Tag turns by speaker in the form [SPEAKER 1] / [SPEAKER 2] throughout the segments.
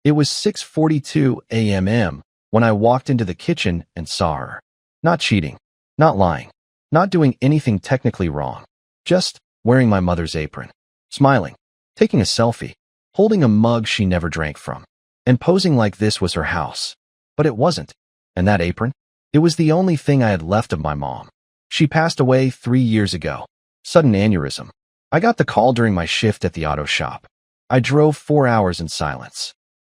[SPEAKER 1] It was 6:42 a.m. when I walked into the kitchen and saw her. Not cheating, not lying, not doing anything technically wrong. Just wearing my mother's apron, smiling, taking a selfie, holding a mug she never drank from, and posing like this was her house. But it wasn't. And that apron? It was the only thing I had left of my mom. She passed away 3 years ago. Sudden aneurysm. I got the call during my shift at the auto shop. I drove 4 hours in silence.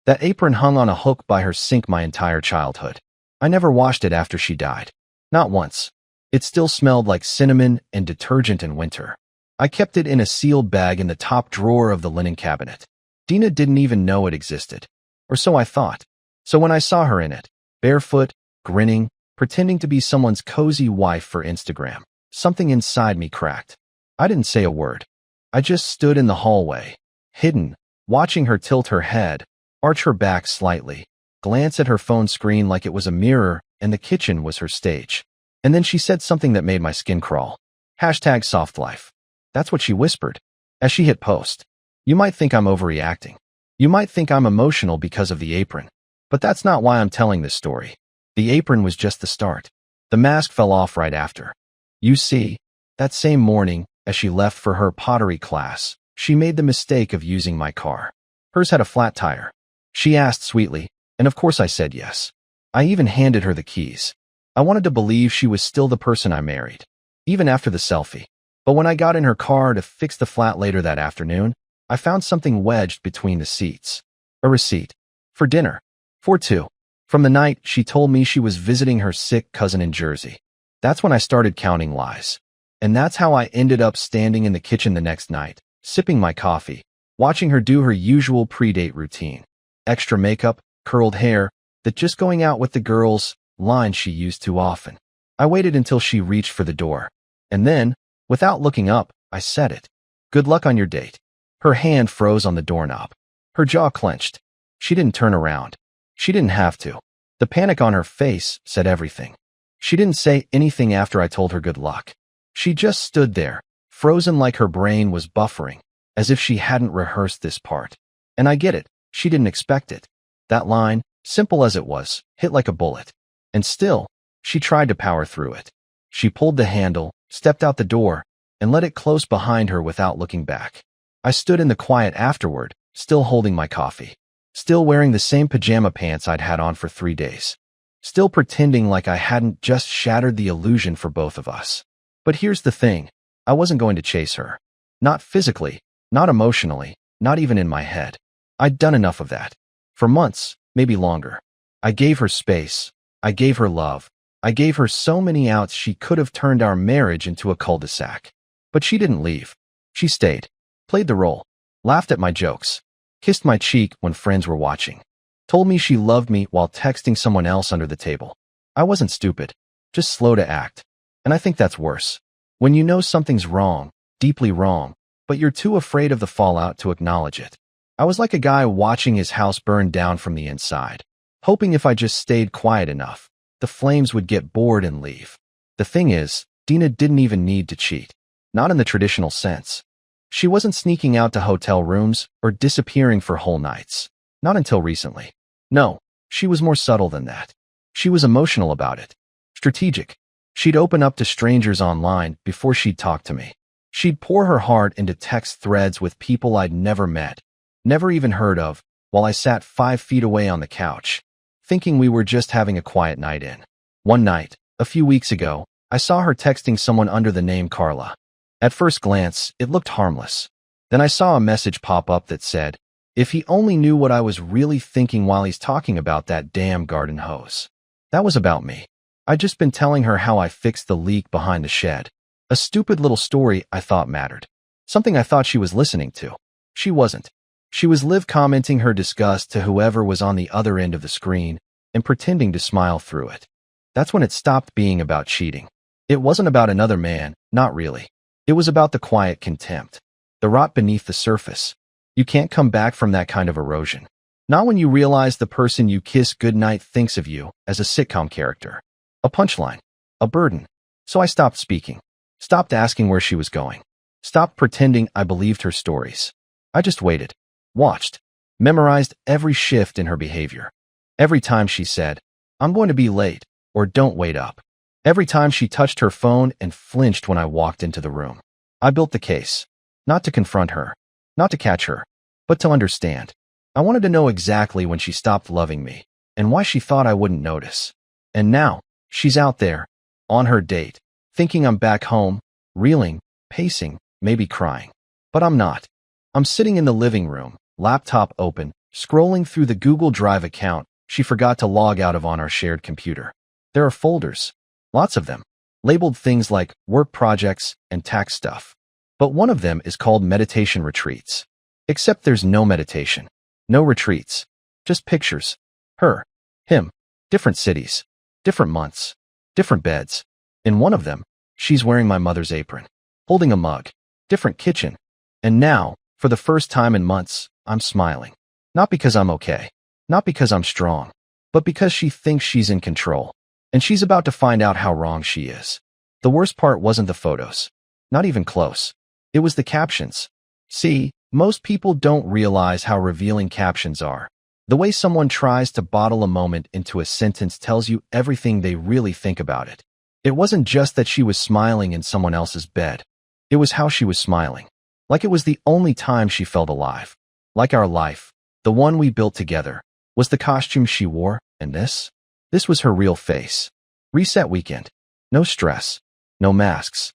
[SPEAKER 1] That apron hung on a hook by her sink my entire childhood. I never washed it after she died. Not once. It still smelled like cinnamon and detergent in winter. I kept it in a sealed bag in the top drawer of the linen cabinet. Dina didn't even know it existed. Or so I thought. So when I saw her in it, barefoot, grinning, pretending to be someone's cozy wife for Instagram, something inside me cracked. I didn't say a word. I just stood in the hallway, hidden, watching her tilt her head, arch her back slightly, glance at her phone screen like it was a mirror and the kitchen was her stage. And then she said something that made my skin crawl. #softlife. That's what she whispered. As she hit post. You might think I'm overreacting. You might think I'm emotional because of the apron. But that's not why I'm telling this story. The apron was just the start. The mask fell off right after. You see, that same morning, as she left for her pottery class, she made the mistake of using my car. Hers had a flat tire. She asked sweetly, and of course I said yes. I even handed her the keys. I wanted to believe she was still the person I married, even after the selfie. But when I got in her car to fix the flat later that afternoon, I found something wedged between the seats. A receipt. For dinner. For two. From the night she told me she was visiting her sick cousin in Jersey. That's when I started counting lies. And that's how I ended up standing in the kitchen the next night, sipping my coffee, watching her do her usual pre-date routine. Extra makeup, curled hair, that just going out with the girls line she used too often. I waited until she reached for the door. And then, without looking up, I said it. Good luck on your date. Her hand froze on the doorknob. Her jaw clenched. She didn't turn around. She didn't have to. The panic on her face said everything. She didn't say anything after I told her good luck. She just stood there, frozen like her brain was buffering, as if she hadn't rehearsed this part. And I get it. She didn't expect it. That line, simple as it was, hit like a bullet. And still, she tried to power through it. She pulled the handle, stepped out the door, and let it close behind her without looking back. I stood in the quiet afterward, still holding my coffee. Still wearing the same pajama pants I'd had on for 3 days. Still pretending like I hadn't just shattered the illusion for both of us. But here's the thing. I wasn't going to chase her. Not physically, not emotionally, not even in my head. I'd done enough of that. For months, maybe longer. I gave her space. I gave her love. I gave her so many outs she could have turned our marriage into a cul-de-sac. But she didn't leave. She stayed. Played the role. Laughed at my jokes. Kissed my cheek when friends were watching. Told me she loved me while texting someone else under the table. I wasn't stupid. Just slow to act. And I think that's worse. When you know something's wrong, deeply wrong, but you're too afraid of the fallout to acknowledge it. I was like a guy watching his house burn down from the inside, hoping if I just stayed quiet enough, the flames would get bored and leave. The thing is, Dina didn't even need to cheat. Not in the traditional sense. She wasn't sneaking out to hotel rooms or disappearing for whole nights. Not until recently. No, she was more subtle than that. She was emotional about it. Strategic. She'd open up to strangers online before she'd talk to me. She'd pour her heart into text threads with people I'd never met, never even heard of, while I sat 5 feet away on the couch, thinking we were just having a quiet night in. One night, a few weeks ago, I saw her texting someone under the name Carla. At first glance, it looked harmless. Then I saw a message pop up that said, "If he only knew what I was really thinking while he's talking about that damn garden hose." That was about me. I'd just been telling her how I fixed the leak behind the shed. A stupid little story I thought mattered. Something I thought she was listening to. She wasn't. She was live commenting her disgust to whoever was on the other end of the screen and pretending to smile through it. That's when it stopped being about cheating. It wasn't about another man, not really. It was about the quiet contempt. The rot beneath the surface. You can't come back from that kind of erosion. Not when you realize the person you kiss goodnight thinks of you as a sitcom character. A punchline. A burden. So I stopped speaking. Stopped asking where she was going. Stopped pretending I believed her stories. I just waited. Watched. Memorized every shift in her behavior. Every time she said, "I'm going to be late," or "Don't wait up." Every time she touched her phone and flinched when I walked into the room. I built the case. Not to confront her. Not to catch her. But to understand. I wanted to know exactly when she stopped loving me, and why she thought I wouldn't notice. And now, she's out there, on her date, thinking I'm back home, reeling, pacing, maybe crying. But I'm not. I'm sitting in the living room, laptop open, scrolling through the Google Drive account she forgot to log out of on our shared computer. There are folders, lots of them, labeled things like work projects and tax stuff. But one of them is called meditation retreats. Except there's no meditation, no retreats, just pictures. Her, him, different cities, different months, different beds. In one of them, she's wearing my mother's apron, holding a mug, different kitchen. And now, for the first time in months, I'm smiling. Not because I'm okay, not because I'm strong, but because she thinks she's in control. And she's about to find out how wrong she is. The worst part wasn't the photos. Not even close. It was the captions. See, most people don't realize how revealing captions are. The way someone tries to bottle a moment into a sentence tells you everything they really think about it. It wasn't just that she was smiling in someone else's bed. It was how she was smiling. Like it was the only time she felt alive. Like our life, the one we built together, was the costume she wore, and this was her real face. Reset weekend. No stress. No masks.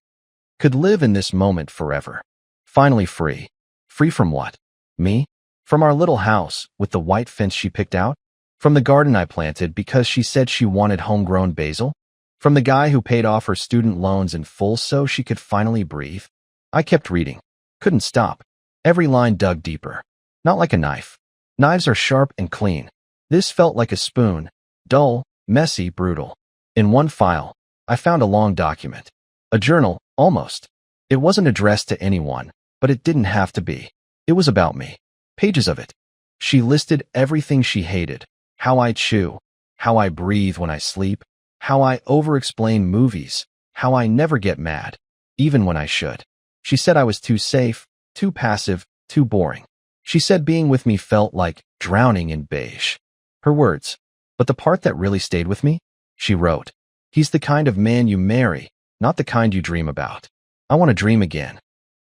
[SPEAKER 1] Could live in this moment forever. Finally free. Free from what? Me? From our little house with the white fence she picked out? From the garden I planted because she said she wanted homegrown basil? From the guy who paid off her student loans in full so she could finally breathe? I kept reading. Couldn't stop. Every line dug deeper. Not like a knife. Knives are sharp and clean. This felt like a spoon. Dull, messy, brutal. In one file, I found a long document. A journal, almost. It wasn't addressed to anyone, but it didn't have to be. It was about me. Pages of it. She listed everything she hated. How I chew. How I breathe when I sleep. How I over-explain movies. How I never get mad, even when I should. She said I was too safe, too passive, too boring. She said being with me felt like drowning in beige. Her words. But the part that really stayed with me? She wrote, "He's the kind of man you marry, not the kind you dream about." I want to dream again.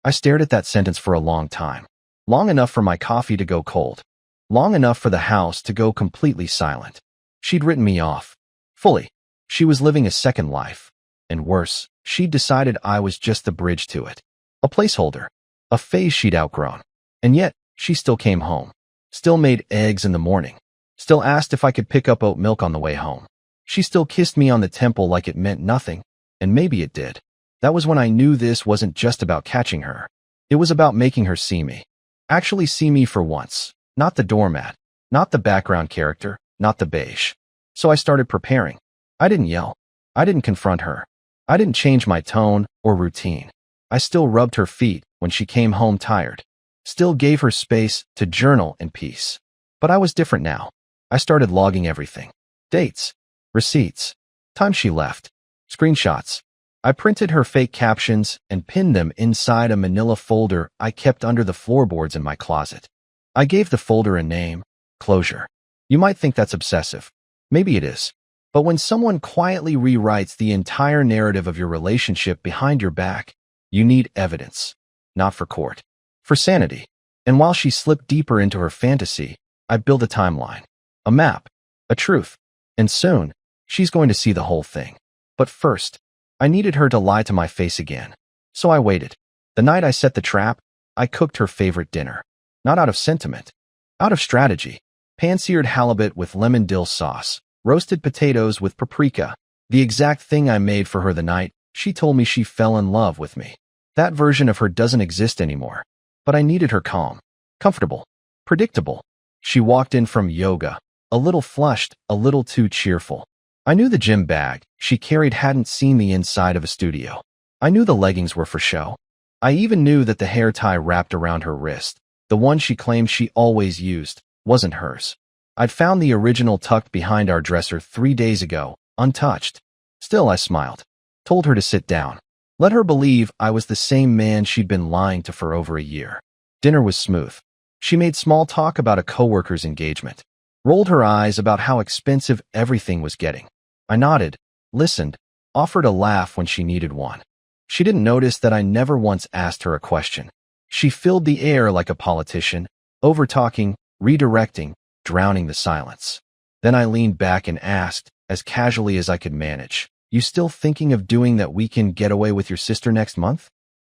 [SPEAKER 1] I stared at that sentence for a long time. Long enough for my coffee to go cold. Long enough for the house to go completely silent. She'd written me off. Fully. She was living a second life. And worse, she'd decided I was just the bridge to it. A placeholder. A phase she'd outgrown. And yet, she still came home. Still made eggs in the morning. Still asked if I could pick up oat milk on the way home. She still kissed me on the temple like it meant nothing, and maybe it did. That was when I knew this wasn't just about catching her. It was about making her see me. Actually see me for once. Not the doormat. Not the background character. Not the beige. So I started preparing. I didn't yell. I didn't confront her. I didn't change my tone or routine. I still rubbed her feet when she came home tired. Still gave her space to journal in peace. But I was different now. I started logging everything. Dates. Receipts. Time she left. Screenshots. I printed her fake captions and pinned them inside a manila folder I kept under the floorboards in my closet. I gave the folder a name, Closure. You might think that's obsessive. Maybe it is. But when someone quietly rewrites the entire narrative of your relationship behind your back, you need evidence. Not for court. For sanity. And while she slipped deeper into her fantasy, I built a timeline. A map. A truth. And soon, she's going to see the whole thing. But first, I needed her to lie to my face again. So I waited. The night I set the trap, I cooked her favorite dinner. Not out of sentiment. Out of strategy. Pan-seared halibut with lemon dill sauce. Roasted potatoes with paprika. The exact thing I made for her the night she told me she fell in love with me. That version of her doesn't exist anymore. But I needed her calm. Comfortable. Predictable. She walked in from yoga. A little flushed, a little too cheerful. I knew the gym bag she carried hadn't seen the inside of a studio. I knew the leggings were for show. I even knew that the hair tie wrapped around her wrist, the one she claimed she always used, wasn't hers. I'd found the original tucked behind our dresser 3 days ago, untouched. Still, I smiled. Told her to sit down. Let her believe I was the same man she'd been lying to for over a year. Dinner was smooth. She made small talk about a coworker's engagement, rolled her eyes about how expensive everything was getting. I nodded, listened, offered a laugh when she needed one. She didn't notice that I never once asked her a question. She filled the air like a politician, over-talking, redirecting, drowning the silence. Then I leaned back and asked, as casually as I could manage, "You still thinking of doing that weekend getaway with your sister next month?"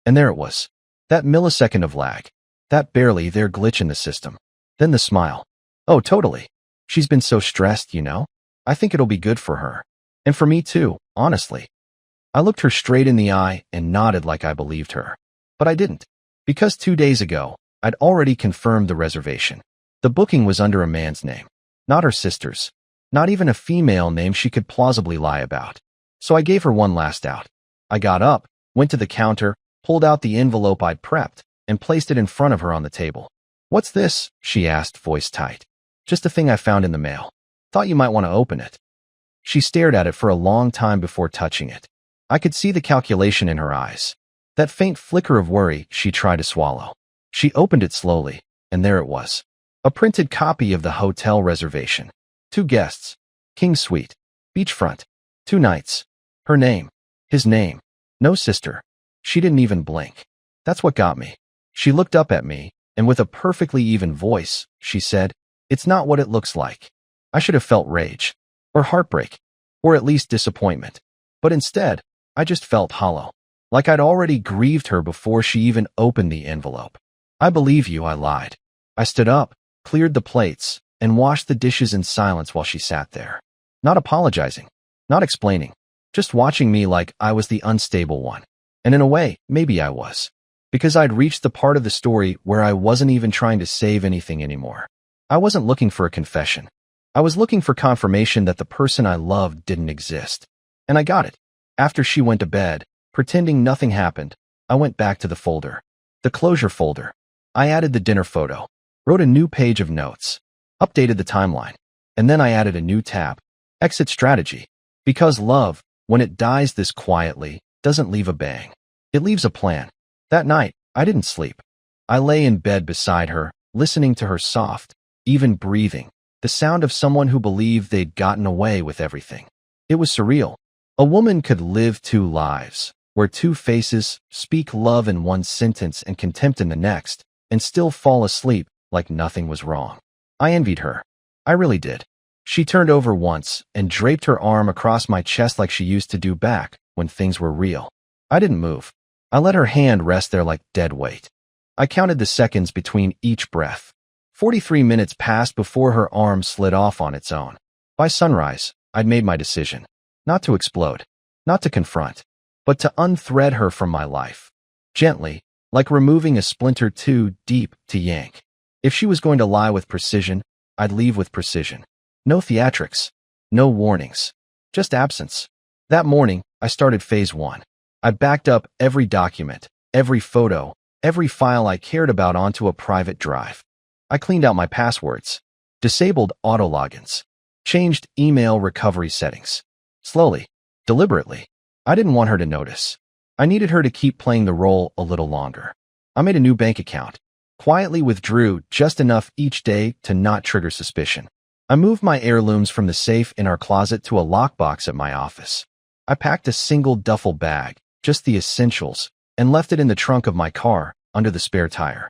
[SPEAKER 1] And there it was. That millisecond of lag. That barely there glitch in the system. Then the smile. "Oh, totally. She's been so stressed, you know? I think it'll be good for her. And for me too, honestly." I looked her straight in the eye and nodded like I believed her. But I didn't. Because 2 days ago, I'd already confirmed the reservation. The booking was under a man's name, not her sister's. Not even a female name she could plausibly lie about. So I gave her one last out. I got up, went to the counter, pulled out the envelope I'd prepped, and placed it in front of her on the table. "What's this?" she asked, voice tight. "Just a thing I found in the mail. Thought you might want to open it." She stared at it for a long time before touching it. I could see the calculation in her eyes. That faint flicker of worry she tried to swallow. She opened it slowly, and there it was. A printed copy of the hotel reservation. 2 guests. King Suite. Beachfront. 2 nights. Her name. His name. No sister. She didn't even blink. That's what got me. She looked up at me, and with a perfectly even voice, she said, "It's not what it looks like." I should have felt rage. Or heartbreak. Or at least disappointment. But instead, I just felt hollow. Like I'd already grieved her before she even opened the envelope. "I believe you," I lied. I stood up, cleared the plates, and washed the dishes in silence while she sat there. Not apologizing. Not explaining. Just watching me like I was the unstable one. And in a way, maybe I was. Because I'd reached the part of the story where I wasn't even trying to save anything anymore. I wasn't looking for a confession. I was looking for confirmation that the person I loved didn't exist. And I got it. After she went to bed, pretending nothing happened, I went back to the folder. The closure folder. I added the dinner photo, wrote a new page of notes, updated the timeline, and then I added a new tab. Exit strategy. Because love, when it dies this quietly, doesn't leave a bang. It leaves a plan. That night, I didn't sleep. I lay in bed beside her, listening to her soft, even breathing, the sound of someone who believed they'd gotten away with everything. It was surreal. A woman could live 2 lives, where 2 faces speak love in one sentence and contempt in the next, and still fall asleep like nothing was wrong. I envied her. I really did. She turned over once and draped her arm across my chest like she used to do back when things were real. I didn't move. I let her hand rest there like dead weight. I counted the seconds between each breath. 43 minutes passed before her arm slid off on its own. By sunrise, I'd made my decision. Not to explode, not to confront, but to unthread her from my life. Gently, like removing a splinter too deep to yank. If she was going to lie with precision, I'd leave with precision. No theatrics, no warnings, just absence. That morning, I started phase 1. I backed up every document, every photo, every file I cared about onto a private drive. I cleaned out my passwords, disabled auto logins, changed email recovery settings. Slowly, deliberately. I didn't want her to notice. I needed her to keep playing the role a little longer. I made a new bank account, quietly withdrew just enough each day to not trigger suspicion. I moved my heirlooms from the safe in our closet to a lockbox at my office. I packed a single duffel bag, just the essentials, and left it in the trunk of my car, under the spare tire.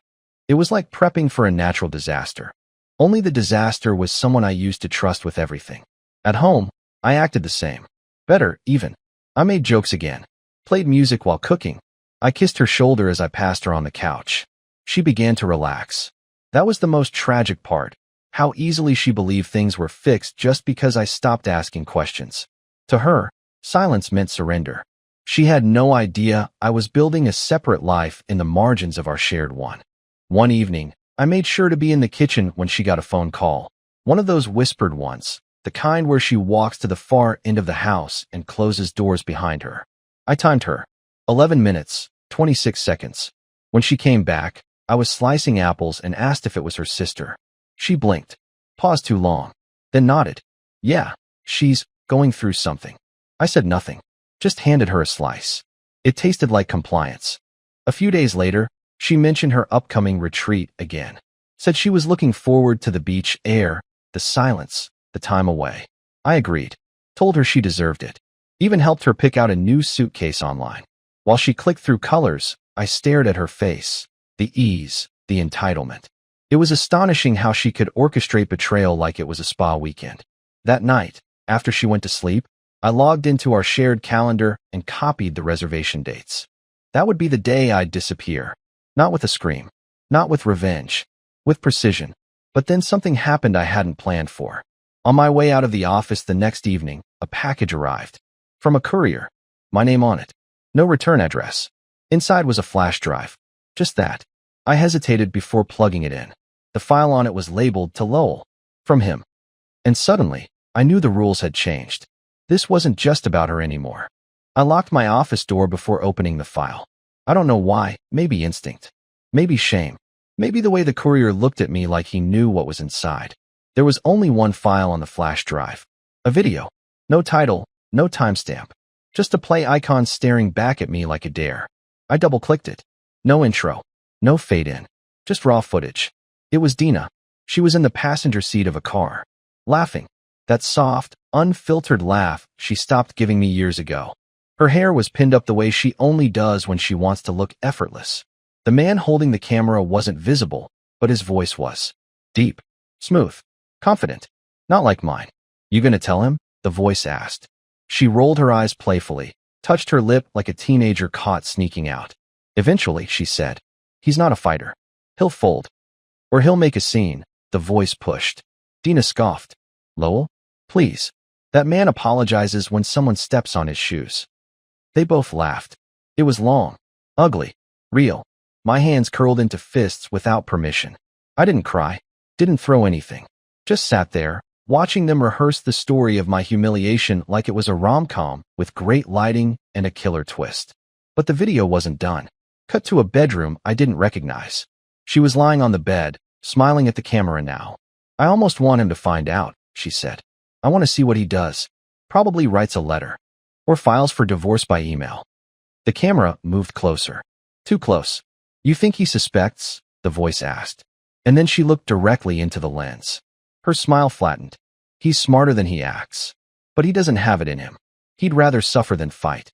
[SPEAKER 1] It was like prepping for a natural disaster. Only the disaster was someone I used to trust with everything. At home, I acted the same. Better, even. I made jokes again. Played music while cooking. I kissed her shoulder as I passed her on the couch. She began to relax. That was the most tragic part. How easily she believed things were fixed just because I stopped asking questions. To her, silence meant surrender. She had no idea I was building a separate life in the margins of our shared one. One evening, I made sure to be in the kitchen when she got a phone call. One of those whispered ones. The kind where she walks to the far end of the house and closes doors behind her. I timed her. 11 minutes, 26 seconds. When she came back, I was slicing apples and asked if it was her sister. She blinked, paused too long, then nodded. "Yeah, she's going through something." I said nothing, just handed her a slice. It tasted like compliance. A few days later, she mentioned her upcoming retreat again. Said she was looking forward to the beach air, the silence, the time away. I agreed. Told her she deserved it. Even helped her pick out a new suitcase online. While she clicked through colors, I stared at her face. The ease, the entitlement. It was astonishing how she could orchestrate betrayal like it was a spa weekend. That night, after she went to sleep, I logged into our shared calendar and copied the reservation dates. That would be the day I'd disappear. Not with a scream. Not with revenge. With precision. But then something happened I hadn't planned for. On my way out of the office the next evening, a package arrived. From a courier. My name on it. No return address. Inside was a flash drive. Just that. I hesitated before plugging it in. The file on it was labeled to Lowell. From him. And suddenly, I knew the rules had changed. This wasn't just about her anymore. I locked my office door before opening the file. I don't know why, maybe instinct. Maybe shame. Maybe the way the courier looked at me like he knew what was inside. There was only one file on the flash drive. A video. No title, no timestamp. Just a play icon staring back at me like a dare. I double-clicked it. No intro. No fade-in. Just raw footage. It was Dina. She was in the passenger seat of a car. Laughing. That soft, unfiltered laugh she stopped giving me years ago. Her hair was pinned up the way she only does when she wants to look effortless. The man holding the camera wasn't visible, but his voice was. Deep. Smooth. Confident. Not like mine. You gonna tell him? The voice asked. She rolled her eyes playfully, touched her lip like a teenager caught sneaking out. Eventually, she said, he's not a fighter. He'll fold. Or he'll make a scene. The voice pushed. Dina scoffed. Lowell? Please. That man apologizes when someone steps on his shoes. They both laughed. It was long. Ugly. Real. My hands curled into fists without permission. I didn't cry. Didn't throw anything. Just sat there, watching them rehearse the story of my humiliation like it was a rom-com with great lighting and a killer twist. But the video wasn't done. Cut to a bedroom I didn't recognize. She was lying on the bed, smiling at the camera now. I almost want him to find out, she said. I want to see what he does. Probably writes a letter. Or files for divorce by email. The camera moved closer. Too close. You think he suspects? The voice asked. And then she looked directly into the lens. Her smile flattened. He's smarter than he acts. But he doesn't have it in him. He'd rather suffer than fight.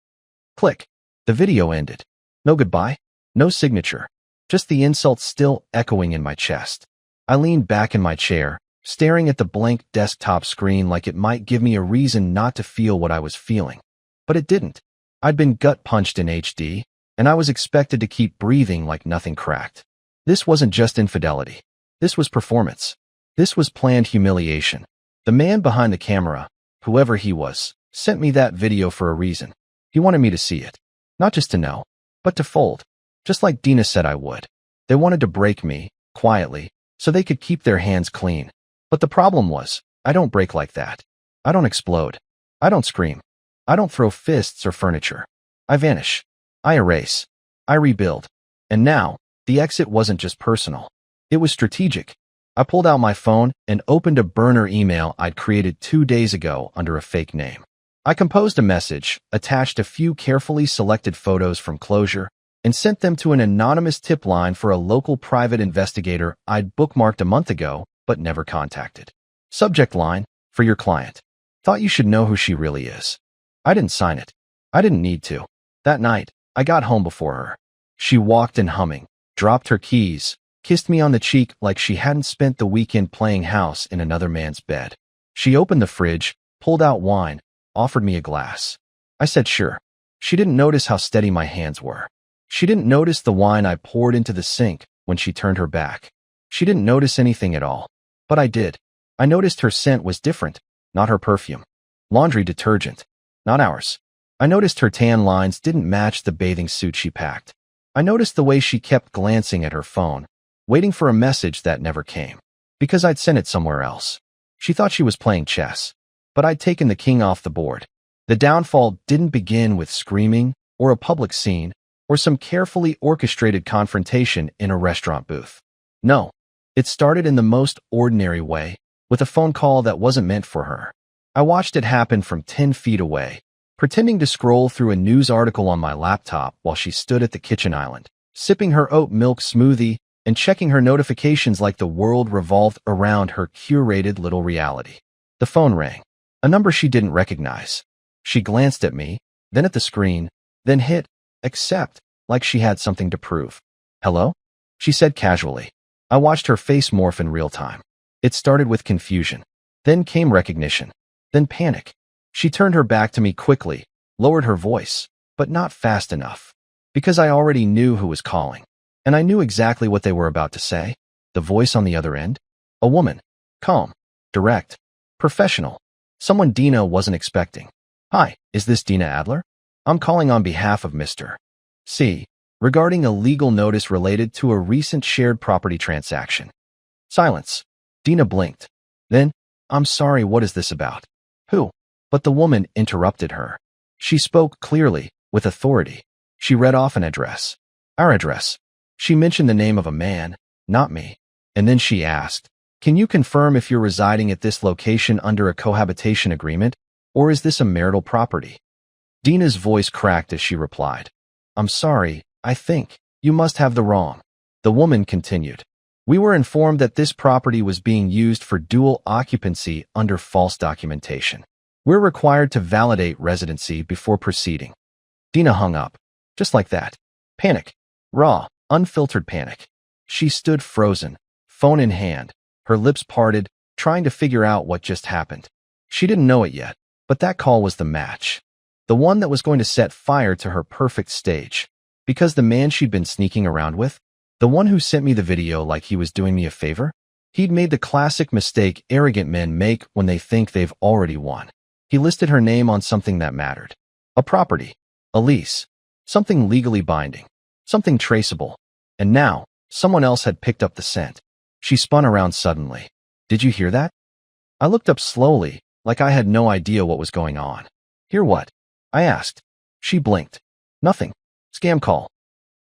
[SPEAKER 1] Click. The video ended. No goodbye. No signature. Just the insult still echoing in my chest. I leaned back in my chair, staring at the blank desktop screen like it might give me a reason not to feel what I was feeling. But it didn't. I'd been gut-punched in HD, and I was expected to keep breathing like nothing cracked. This wasn't just infidelity. This was performance. This was planned humiliation. The man behind the camera, whoever he was, sent me that video for a reason. He wanted me to see it. Not just to know, but to fold. Just like Dina said I would. They wanted to break me, quietly, so they could keep their hands clean. But the problem was, I don't break like that. I don't explode. I don't scream. I don't throw fists or furniture. I vanish. I erase. I rebuild. And now, the exit wasn't just personal. It was strategic. I pulled out my phone and opened a burner email I'd created 2 days ago under a fake name. I composed a message, attached a few carefully selected photos from Closure, and sent them to an anonymous tip line for a local private investigator I'd bookmarked a month ago but never contacted. Subject line, for your client. Thought you should know who she really is. I didn't sign it. I didn't need to. That night, I got home before her. She walked in humming, dropped her keys, kissed me on the cheek like she hadn't spent the weekend playing house in another man's bed. She opened the fridge, pulled out wine, offered me a glass. I said sure. She didn't notice how steady my hands were. She didn't notice the wine I poured into the sink when she turned her back. She didn't notice anything at all. But I did. I noticed her scent was different, not her perfume. Laundry detergent, not ours. I noticed her tan lines didn't match the bathing suit she packed. I noticed the way she kept glancing at her phone, waiting for a message that never came, because I'd sent it somewhere else. She thought she was playing chess, but I'd taken the king off the board. The downfall didn't begin with screaming, or a public scene, or some carefully orchestrated confrontation in a restaurant booth. No, it started in the most ordinary way, with a phone call that wasn't meant for her. I watched it happen from 10 feet away, pretending to scroll through a news article on my laptop while she stood at the kitchen island, sipping her oat milk smoothie, and checking her notifications like the world revolved around her curated little reality. The phone rang. A number she didn't recognize. She glanced at me, then at the screen, then hit accept, like she had something to prove. Hello? She said casually. I watched her face morph in real time. It started with confusion. Then came recognition. Then panic. She turned her back to me quickly, lowered her voice, but not fast enough. Because I already knew who was calling. And I knew exactly what they were about to say. The voice on the other end? A woman. Calm. Direct. Professional. Someone Dina wasn't expecting. Hi, is this Dina Adler? I'm calling on behalf of Mr. C. regarding a legal notice related to a recent shared property transaction. Silence. Dina blinked. Then, I'm sorry, what is this about? Who? But the woman interrupted her. She spoke clearly, with authority. She read off an address. Our address. She mentioned the name of a man, not me. And then she asked, can you confirm if you're residing at this location under a cohabitation agreement, or is this a marital property? Dina's voice cracked as she replied. I'm sorry, I think you must have the wrong. The woman continued. We were informed that this property was being used for dual occupancy under false documentation. We're required to validate residency before proceeding. Dina hung up. Just like that. Panic. Raw, unfiltered panic. She stood frozen, phone in hand, her lips parted, trying to figure out what just happened. She didn't know it yet, but that call was the match. The one that was going to set fire to her perfect stage. Because the man she'd been sneaking around with, the one who sent me the video like he was doing me a favor, he'd made the classic mistake arrogant men make when they think they've already won. He listed her name on something that mattered. A property. A lease. Something legally binding. Something traceable. And now, someone else had picked up the scent. She spun around suddenly. Did you hear that? I looked up slowly, like I had no idea what was going on. Hear what? I asked. She blinked. Nothing. Scam call.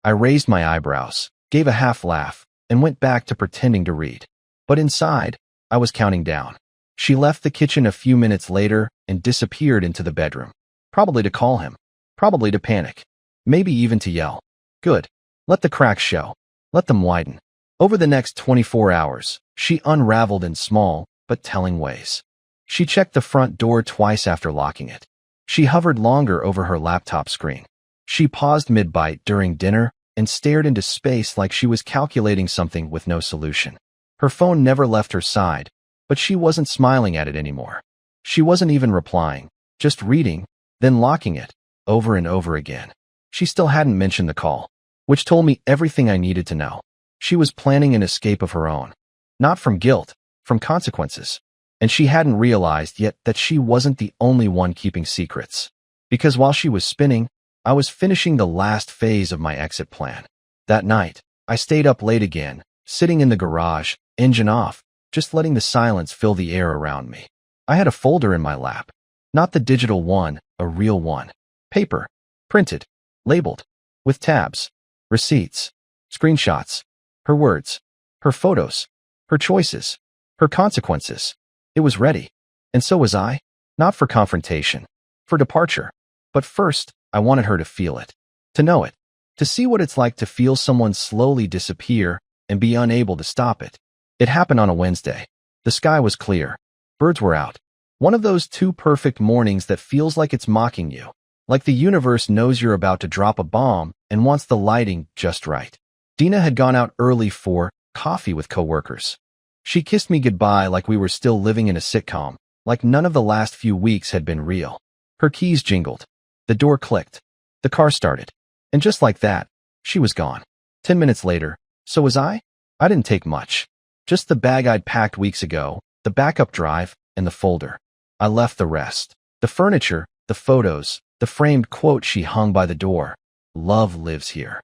[SPEAKER 1] I raised my eyebrows, gave a half laugh, and went back to pretending to read. But inside, I was counting down. She left the kitchen a few minutes later and disappeared into the bedroom. Probably to call him. Probably to panic. Maybe even to yell. Good. Let the cracks show. Let them widen. Over the next 24 hours, she unraveled in small, but telling ways. She checked the front door twice after locking it. She hovered longer over her laptop screen. She paused mid-bite during dinner and stared into space like she was calculating something with no solution. Her phone never left her side, but she wasn't smiling at it anymore. She wasn't even replying, just reading, then locking it, over and over again. She still hadn't mentioned the call, which told me everything I needed to know. She was planning an escape of her own. Not from guilt, from consequences. And she hadn't realized yet that she wasn't the only one keeping secrets. Because while she was spinning, I was finishing the last phase of my exit plan. That night, I stayed up late again, sitting in the garage, engine off, just letting the silence fill the air around me. I had a folder in my lap. Not the digital one, a real one. Paper. Printed. Labeled. With tabs. Receipts. Screenshots. Her words. Her photos. Her choices. Her consequences. It was ready. And so was I. Not for confrontation. For departure. But first, I wanted her to feel it. To know it. To see what it's like to feel someone slowly disappear and be unable to stop it. It happened on a Wednesday. The sky was clear. Birds were out. One of those two perfect mornings that feels like it's mocking you. Like the universe knows you're about to drop a bomb and wants the lighting just right. Dina had gone out early for coffee with coworkers. She kissed me goodbye like we were still living in a sitcom, like none of the last few weeks had been real. Her keys jingled. The door clicked. The car started. And just like that, she was gone. 10 minutes later, so was I? I didn't take much. Just the bag I'd packed weeks ago, the backup drive, and the folder. I left the rest. The furniture, the photos, the framed quote she hung by the door. Love lives here.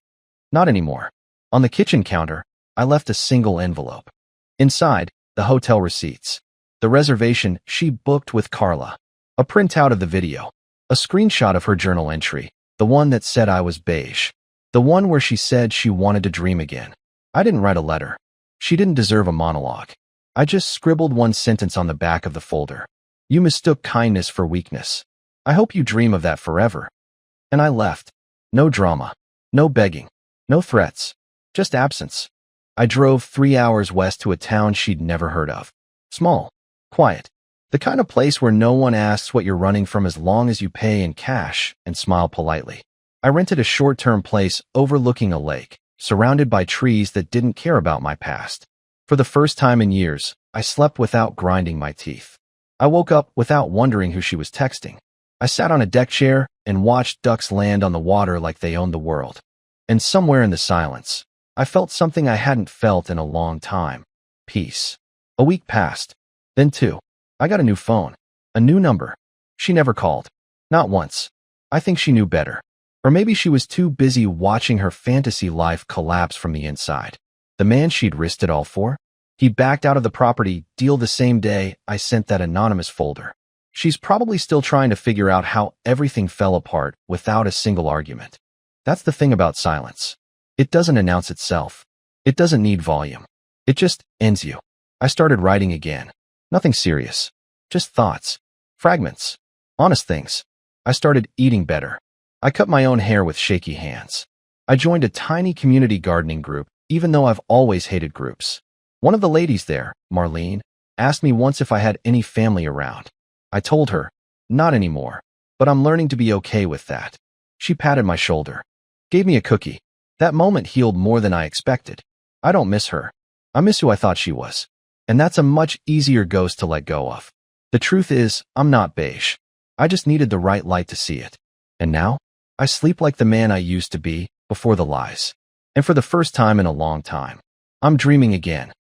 [SPEAKER 1] Not anymore. On the kitchen counter, I left a single envelope. Inside, the hotel receipts. The reservation she booked with Carla. A printout of the video. A screenshot of her journal entry. The one that said I was beige. The one where she said she wanted to dream again. I didn't write a letter. She didn't deserve a monologue. I just scribbled one sentence on the back of the folder. You mistook kindness for weakness. I hope you dream of that forever. And I left. No drama. No begging. No threats. Just absence. I drove 3 hours west to a town she'd never heard of. Small, quiet, the kind of place where no one asks what you're running from as long as you pay in cash and smile politely. I rented a short-term place overlooking a lake, surrounded by trees that didn't care about my past. For the first time in years, I slept without grinding my teeth. I woke up without wondering who she was texting. I sat on a deck chair and watched ducks land on the water like they owned the world. And somewhere in the silence, I felt something I hadn't felt in a long time. Peace. A week passed. Then two. I got a new phone. A new number. She never called. Not once. I think she knew better. Or maybe she was too busy watching her fantasy life collapse from the inside. The man she'd risked it all for? He backed out of the property deal the same day I sent that anonymous folder. She's probably still trying to figure out how everything fell apart without a single argument. That's the thing about silence. It doesn't announce itself. It doesn't need volume. It just ends you. I started writing again. Nothing serious. Just thoughts. Fragments. Honest things. I started eating better. I cut my own hair with shaky hands. I joined a tiny community gardening group, even though I've always hated groups. One of the ladies there, Marlene, asked me once if I had any family around. I told her, not anymore, but I'm learning to be okay with that. She patted my shoulder, gave me a cookie. That moment healed more than I expected. I don't miss her. I miss who I thought she was. And that's a much easier ghost to let go of. The truth is, I'm not beige. I just needed the right light to see it. And now, I sleep like the man I used to be, before the lies. And for the first time in a long time, I'm dreaming again.